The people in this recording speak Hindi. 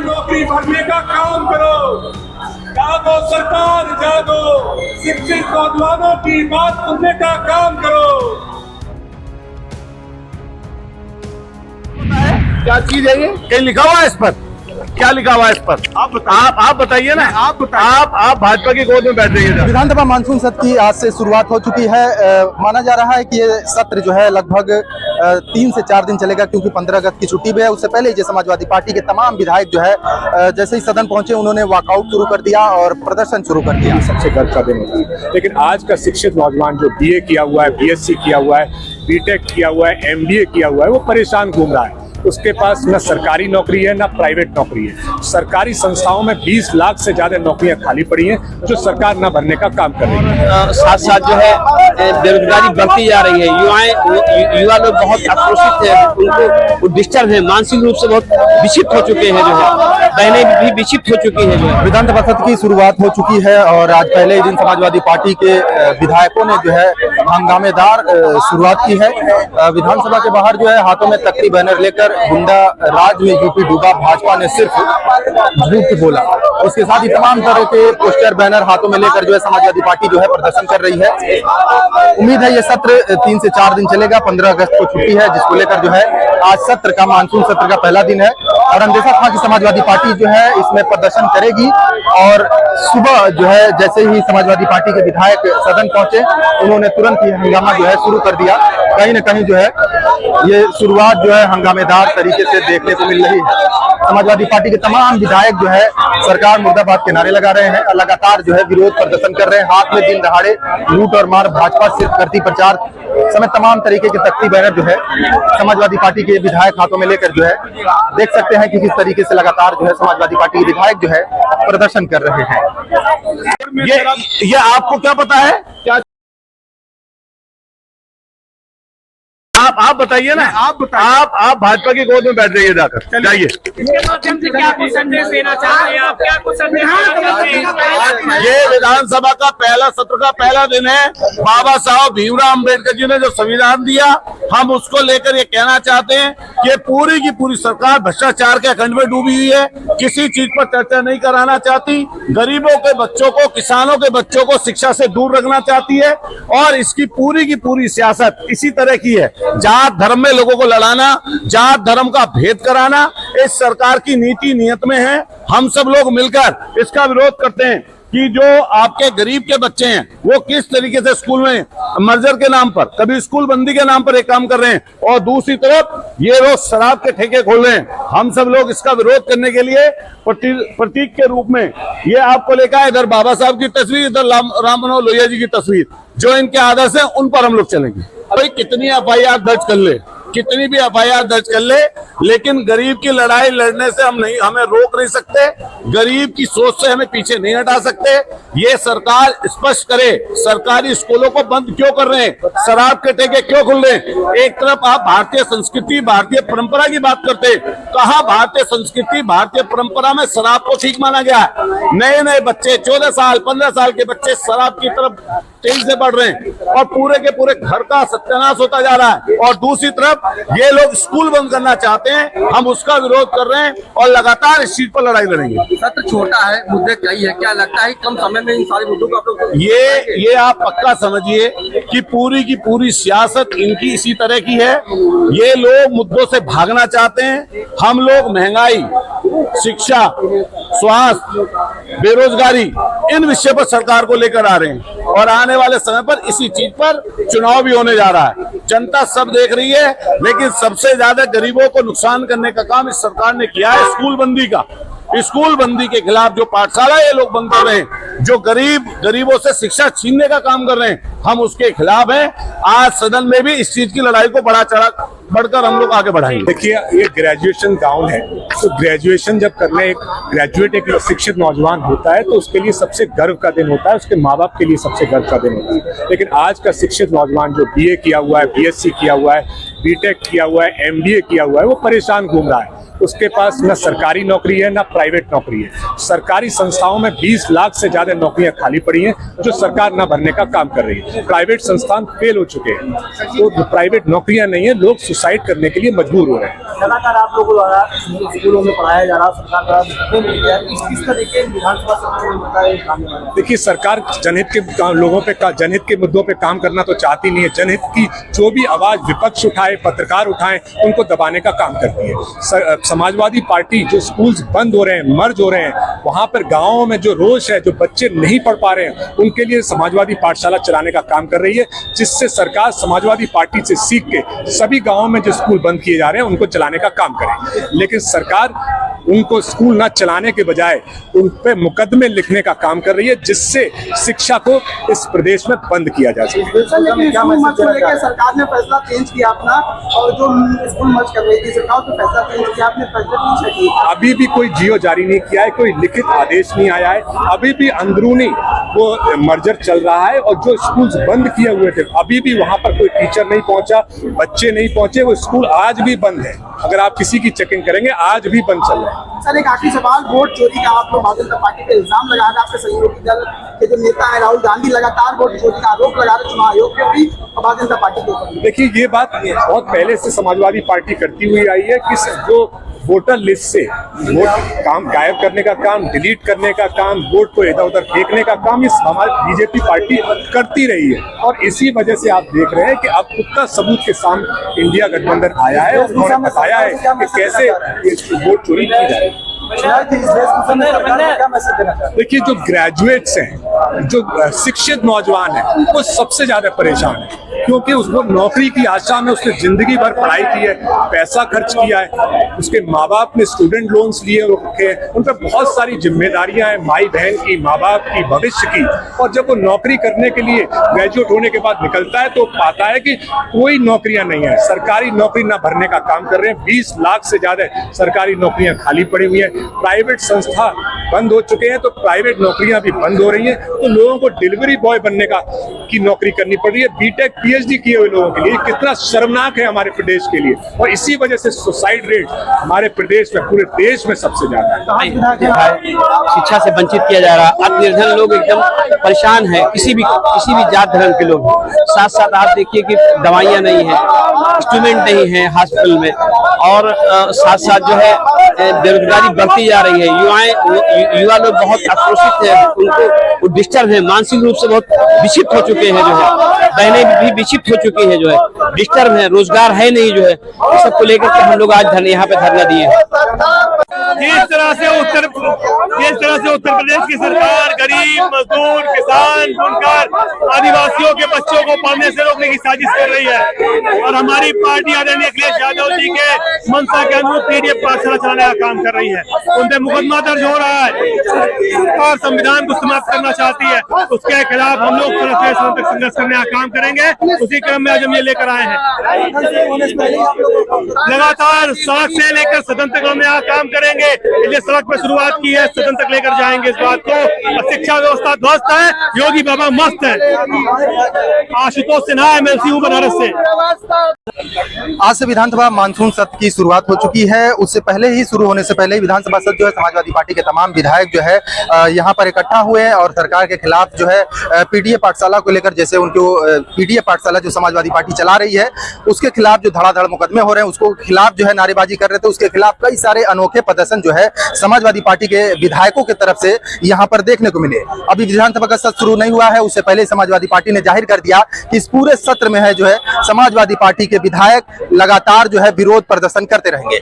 नौकरी भरने का काम करो, जागो सरकार जागो, शिक्षित नौजवानों की बात सुनने का काम करो। क्या चीज है ये? कहीं लिखा हुआ है इस पर? क्या लिखा हुआ है इस पर? आप बताइए ना। आप भाजपा की गोद में बैठ रही है। विधानसभा मानसून सत्र की आज से शुरुआत हो चुकी है। माना जा रहा है कि ये सत्र जो है लगभग 3 से 4 दिन चलेगा, क्योंकि 15 अगस्त की छुट्टी भी है। उससे पहले ही समाजवादी पार्टी के तमाम विधायक जो है जैसे ही सदन पहुंचे उन्होंने वॉकआउट शुरू कर दिया और प्रदर्शन शुरू कर दिया। सबसे गर्व का दिन होता है। लेकिन आज का शिक्षित नौजवान जो बीए किया हुआ है, बीएससी किया हुआ है, बीटेक किया हुआ है, एमबीए किया हुआ है, वो परेशान घूम रहा है। उसके पास न सरकारी नौकरी है न प्राइवेट नौकरी है। सरकारी संस्थाओं में 20 लाख से ज्यादा नौकरियां खाली पड़ी हैं जो सरकार न भरने का काम कर रही है। साथ साथ जो है बेरोजगारी बढ़ती जा रही है। युवा लोग बहुत आक्रोशित है, उनको डिस्टर्ब है, मानसिक रूप से बहुत विक्षिप्त हो चुके हैं। जो है बहनें भी विक्षिप्त हो चुकी है। जो है विधानसभा सत्र की शुरुआत हो चुकी है और आज पहले ही दिन समाजवादी पार्टी के विधायकों ने जो है हंगामेदार शुरुआत की है। विधानसभा के बाहर जो है हाथों में तख्ती बैनर लेकर गुंडा राज में यूपी डूबा, भाजपा ने सिर्फ झूठ बोला। उसके साथ ही तमाम तरह के पोस्टर बैनर हाथों में लेकर जो है समाजवादी पार्टी जो है प्रदर्शन कर रही है। उम्मीद है ये सत्र 3 से 4 दिन चलेगा। 15 अगस्त को छुट्टी है, जिसको लेकर जो है आज सत्र का मानसून सत्र का पहला दिन है और अंदेशा था कि समाजवादी पार्टी जो है इसमें प्रदर्शन करेगी। और सुबह जो है जैसे ही समाजवादी पार्टी के विधायक सदन पहुंचे उन्होंने तुरंत ही हंगामा जो है शुरू कर दिया। कहीं न कहीं जो है ये शुरुआत जो है हंगामेदार तरीके से देखने को मिल रही है। समाजवादी पार्टी के तमाम विधायक जो है सरकार मुर्दाबाद के नारे लगा रहे हैं, लगातार जो है विरोध प्रदर्शन कर रहे हैं। हाथ में दिन दहाड़े लूट और मार, भाजपा सिर्फ करती प्रचार समेत तमाम तरीके के तख्ती बैनर जो है समाजवादी पार्टी के विधायक हाथों में लेकर जो है देख सकते हैं कि किस तरीके से लगातार जो है समाजवादी पार्टी के विधायक जो है प्रदर्शन कर रहे हैं। ये आपको क्या पता है? क्या आप बताइए ना। आप भाजपा की गोद में बैठ रही है, जाकर जाइए। इसके माध्यम से क्या कुछ संदेश देना चाहते हैं आप? क्या कुछ संदेश देना चाहते हैं? ये विधानसभा का पहला सत्र का पहला दिन है। बाबा साहब भीमराव अम्बेडकर जी ने जो संविधान दिया, हम उसको लेकर ये कहना चाहते हैं कि पूरी की पूरी सरकार भ्रष्टाचार के अखंड में डूबी हुई है, किसी चीज पर चर्चा नहीं कराना चाहती, गरीबों के बच्चों को, किसानों के बच्चों को शिक्षा से दूर रखना चाहती है और इसकी पूरी की पूरी सियासत इसी तरह की है। जात धर्म में लोगों को लड़ाना, जात धर्म का भेद कराना इस सरकार की नीति नियत में है। हम सब लोग मिलकर इसका विरोध करते हैं कि जो आपके गरीब के बच्चे हैं वो किस तरीके से स्कूल में मर्जर के नाम पर, कभी स्कूल बंदी के नाम पर एक काम कर रहे हैं और दूसरी तरफ ये रोज शराब के ठेके खोल रहे हैं। हम सब लोग इसका विरोध करने के लिए प्रतीक के रूप में ये आपको लेकर इधर बाबा साहब की तस्वीर, इधर राम मनोहर लोहिया जी की तस्वीर, जो इनके आदर्श है उन पर हम लोग चलेंगे। भाई कितनी एफआईआर दर्ज कर ले, कितनी भी एफआईआर दर्ज कर ले, लेकिन गरीब की लड़ाई लड़ने से हमें रोक नहीं सकते, गरीब की सोच से हमें पीछे नहीं हटा सकते। ये सरकार स्पष्ट करे, सरकारी स्कूलों को बंद क्यों कर रहे हैं, शराब के ठेके क्यों खुल रहे हैं। एक तरफ आप भारतीय संस्कृति, भारतीय परंपरा की बात करते हैं, कहा भारतीय संस्कृति, भारतीय परंपरा में शराब को ठीक माना गया है। नए नए बच्चे 14 साल 15 साल के बच्चे शराब की तरफ तेजी से बढ़ रहे हैं और पूरे के पूरे घर का सत्यानाश होता जा रहा है। और दूसरी तरफ ये लोग स्कूल बंद करना चाहते हैं, हम उसका विरोध कर रहे हैं और लगातार इस चीज पर लड़ाई लड़ेंगे। सत्र छोटा है, मुद्दे कई है, क्या लगता है कम समय में इन सारे मुद्दों को आप लोग ये आप पक्का समझिए कि पूरी की पूरी सियासत इनकी इसी तरह की है। ये लोग मुद्दों से भागना चाहते हैं। हम लोग महंगाई, शिक्षा, स्वास्थ्य, बेरोजगारी, इन विषय पर सरकार को लेकर आ रहे हैं और आने वाले समय पर इसी चीज पर चुनाव भी होने जा रहा है। जनता सब देख रही है, लेकिन सबसे ज्यादा गरीबों को नुकसान करने का काम इस सरकार ने किया है स्कूल बंदी का। स्कूल बंदी के खिलाफ जो पाठशाला ये लोग बंद कर रहे हैं, जो गरीबों से शिक्षा छीनने का काम कर रहे हैं, हम उसके खिलाफ हैं। आज सदन में भी इस चीज की लड़ाई को बढ़कर हम लोग आगे बढ़ाएंगे। देखिए, ये ग्रेजुएशन गाउन है, तो ग्रेजुएशन जब करने एक ग्रेजुएट एक शिक्षित नौजवान होता है तो उसके लिए सबसे गर्व का दिन होता है, उसके माँ बाप के लिए सबसे गर्व का दिन होता है। लेकिन आज का शिक्षित नौजवान जो बीए किया हुआ है, बीएससी किया हुआ है, बीटेक किया हुआ है, एमबीए किया हुआ है, वो परेशान घूम रहा है। उसके पास न सरकारी नौकरी है न प्राइवेट नौकरी है। सरकारी संस्थाओं में 20 लाख से ज्यादा नौकरियां खाली पड़ी हैं जो सरकार न भरने का काम कर रही है। प्राइवेट संस्थान फेल हो चुके हैं, तो प्राइवेट नौकरियां नहीं है, लोग सुसाइड करने के लिए मजबूर हो रहे हैं। लगातार आप लोगों द्वारा स्कूलों में पढ़ाया जा रहा, सरकार द्वारा किस तरीके विधानसभा सत्र में बताया काम कर रहा है? देखिए, सरकार जनहित के लोगों पे जनहित के मुद्दों पे काम करना तो चाहती नहीं है। जनहित की जो भी आवाज विपक्ष उठाए, पत्रकार उठाएं, उनको दबाने का काम करती है। समाजवादी पार्टी जो स्कूल्स बंद हो रहे हैं, मर्ज हो रहे हैं, वहां पर गाँवों में जो रोष है, जो बच्चे नहीं पढ़ पा रहे हैं, उनके लिए समाजवादी पाठशाला चलाने का काम कर रही है, जिससे सरकार समाजवादी पार्टी से सीख के सभी गाँवों में जो स्कूल बंद किए जा रहे हैं उनको चलाने का काम करे। लेकिन सरकार उनको स्कूल ना चलाने के बजाय उन पे मुकदमे लिखने का काम कर रही है, जिससे शिक्षा को इस प्रदेश में बंद किया जा सके। सरकार ने फैसला चेंज किया अपना, और जो स्कूल मर्ज कर रही थी सरकार तो फैसला चेंज किया, आपने फैसला पीछे किया। अभी भी कोई जियो जारी नहीं किया है, कोई लिखित आदेश नहीं आया है, अभी भी अंदरूनी वो मर्जर चल रहा है। और जो स्कूल्स बंद किए हुए थे, अभी भी वहां पर कोई टीचर नहीं पहुंचा, बच्चे नहीं पहुंचे, वो स्कूल आज भी बंद है। अगर आप किसी की चेकिंग करेंगे, आज भी बंद चल रहा है। सर, एक आखिरी सवाल, वोट चोरी का आप लोग भारतीय जनता पार्टी पे इल्जाम लगा रहे हैं, आपके सहयोगी दल के जो नेता है राहुल गांधी लगातार वोट चोरी का आरोप लगा रहे चुनाव आयोग पे भी और भारतीय जनता पार्टी के ऊपर। देखिए, ये बात बहुत पहले से समाजवादी पार्टी करती हुई आई है कि जो वोटर लिस्ट से वोट काम गायब करने का काम, डिलीट करने का काम, वोट को इधर उधर फेंकने का काम इस हमारी बीजेपी पार्टी करती रही है। और इसी वजह से आप देख रहे हैं कि अब पुख्ता सबूत के सामने इंडिया गठबंधन आया है और उन्होंने बताया है कि कैसे वोट चोरी की जाए। देखिए, जो ग्रेजुएट्स हैं, जो शिक्षित नौजवान हैं, वो सबसे ज्यादा परेशान है, क्योंकि उसको नौकरी की आशा में उसने जिंदगी भर पढ़ाई की है, पैसा खर्च किया है, उसके माँ बाप ने स्टूडेंट लोन्स लिए रखे हैं, उन पर बहुत सारी जिम्मेदारियां हैं, माई बहन की, माँ बाप की, भविष्य की। और जब वो नौकरी करने के लिए ग्रेजुएट होने के बाद निकलता है तो पाता है कि कोई नौकरियां नहीं है, सरकारी नौकरी ना भरने का काम कर रहे हैं। 20 लाख से ज्यादा सरकारी नौकरियां खाली पड़ी हुई हैं, प्राइवेट संस्था बंद हो चुके हैं, तो प्राइवेट नौकरियां भी बंद हो रही हैं। तो लोगों को डिलीवरी बॉय बनने की नौकरी करनी पड़ रही है। बीटेक पीएचडी किए हुए लोगों के लिए कितना शर्मनाक है हमारे प्रदेश के लिए। और इसी वजह से सुसाइड रेट हमारे प्रदेश में, पूरे देश में सबसे ज्यादा है। शिक्षा से वंचित किया जा रहा, अति निर्धन लोग एकदम परेशान है, किसी भी जात धर्म के लोग। साथ साथ आप देखिए कि दवाइयाँ नहीं है, इंस्ट्रूमेंट नहीं है हॉस्पिटल में, और साथ साथ जो है बेरोजगारी बढ़ती जा रही है। युवा लोग बहुत आक्रोशित है, उनको डिस्टर्ब है, मानसिक रूप से बहुत विक्षिप्त हो चुके हैं, जो है बहनें भी विक्षिप्त हो चुकी है, जो है डिस्टर्ब है, रोजगार है नहीं, जो है इस सबको लेकर के हम लोग आज यहाँ पे धरना दिए हैं। जिस तरह से उत्तर प्रदेश की सरकार गरीब, मजदूर, किसान, बुनकर, आदिवासियों के बच्चों को पढ़ने से रोकने की साजिश कर रही है, और हमारी पार्टी आदरणीय अखिलेश यादव जी के मंशा के अनुरूप पीडीएफ पाठशाला चलाने का काम कर रही है। उन पे मुकदमा दर्ज हो रहा है और संविधान को समाप्त करना चाहती है, उसके खिलाफ हम लोग संघर्ष करने का काम करेंगे। उसी क्रम में आज हम ये लेकर आए हैं, लगातार सड़क से लेकर सदन तक हम यहाँ काम करेंगे। इसलिए सड़क पर शुरुआत की है, सदन तक लेकर जाएंगे इस बात को। शिक्षा व्यवस्था ध्वस्त है, योगी बाबा मस्त है। आशुतोष सिन्हा, एमएलसी हूँ बनारस से। आज से विधानसभा मानसून सत्र की शुरुआत हो चुकी है। उससे पहले ही शुरू होने से पहले ही विधानसभा सत्र जो है समाजवादी पार्टी के तमाम विधायक जो है यहाँ पर इकट्ठा हुए हैं और सरकार के खिलाफ जो है पीडीएफ पाठशाला को लेकर, जैसे उनको पीडीएफ पाठशाला जो समाजवादी पार्टी चला रही है उसके खिलाफ जो धड़ाधड़ मुकदमे हो रहे हैं, उसको खिलाफ जो है नारेबाजी कर रहे थे, उसके खिलाफ कई सारे अनोखे प्रदर्शन जो है समाजवादी पार्टी के विधायकों की तरफ से यहाँ पर देखने को मिले। अभी विधानसभा का सत्र शुरू नहीं हुआ है, उससे पहले समाजवादी पार्टी ने जाहिर कर दिया कि इस पूरे सत्र में है जो है समाजवादी पार्टी के विधायक लगातार जो है विरोध प्रदर्शन करते रहेंगे।